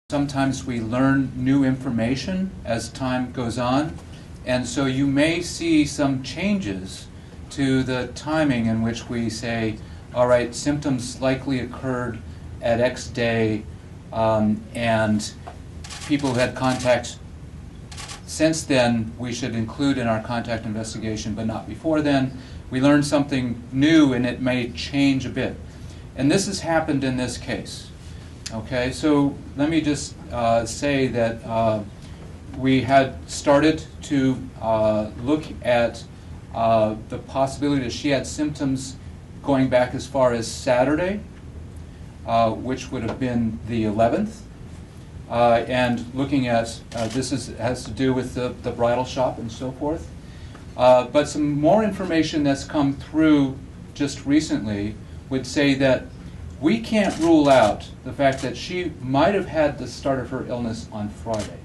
Sometimes we learn new information as time goes on, and so you may see some changes to the timing in which we say, all right, symptoms likely occurred at X day, and people who had contact since then we should include in our contact investigation, but not before then. We learn something new and it may change a bit. And this has happened in this case. Okay, so let me just say that we had started to look at the possibility that she had symptoms going back as far as Saturday, which would have been the 11th, and looking at has to do with the bridal shop and so forth. But some more information that's come through just recently would say that we can't rule out the fact that she might have had the start of her illness on Friday.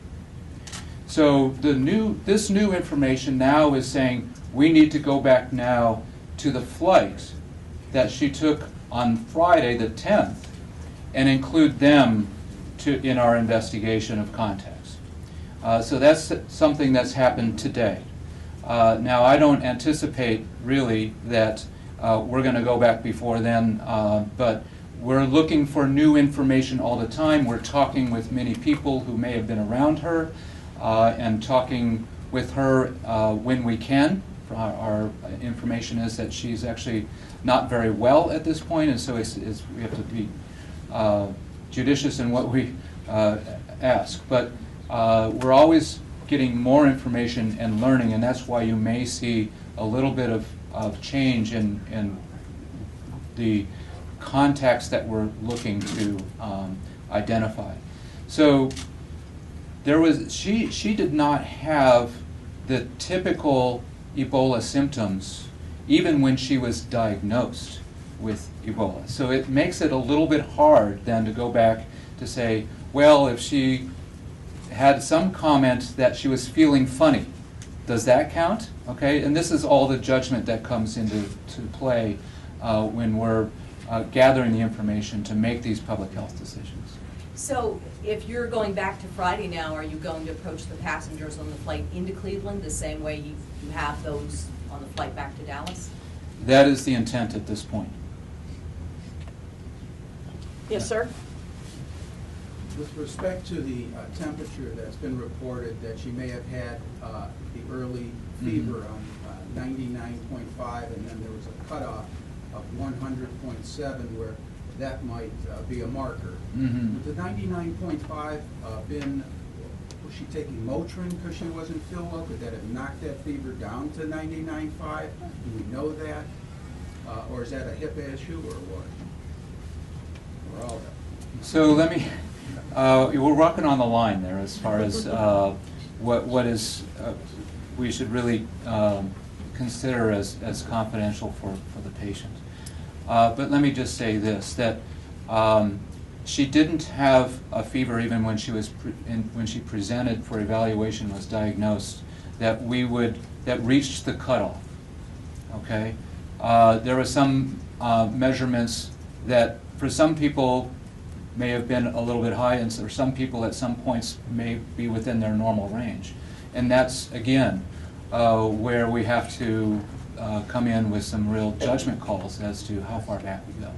So this new information now is saying we need to go back now to the flight that she took on Friday the 10th and include them in our investigation of contacts. So that's something that's happened today. Now I don't anticipate really that we're going to go back before then, but we're looking for new information all the time. We're talking with many people who may have been around her and talking with her when we can. Our information is that she's actually not very well at this point, and so we have to be judicious in what we ask. But we're always getting more information and learning, and that's why you may see a little bit of change in the contacts that we're looking to identify. So she did not have the typical Ebola symptoms even when she was diagnosed with Ebola. So it makes it a little bit hard then to go back to say, well, if she had some comment that she was feeling funny, does that count? Okay, and this is all the judgment that comes into play when we're gathering the information to make these public health decisions. So if you're going back to Friday now, are you going to approach the passengers on the flight into Cleveland the same way you have those on the flight back to Dallas? That is the intent at this point. Yes, sir. With respect to the temperature that's been reported that she may have had the early fever on 99.5, and then there was a cutoff of 100.7 where that might be a marker. With the 99.5 was she taking Motrin because she wasn't feeling well? Could that have knocked that fever down to 99.5? Do we know that? Or is that a HIPAA issue or what? Or all that? So let me, we're walking on the line there as far as what is we should really consider as confidential for the patient. But let me just say this, that she didn't have a fever even when she was when she presented for evaluation, was diagnosed, that reached the cutoff. Okay, there were some measurements that for some people may have been a little bit high, and for some people at some points may be within their normal range, and that's again where we have to come in with some real judgment calls as to how far back we go.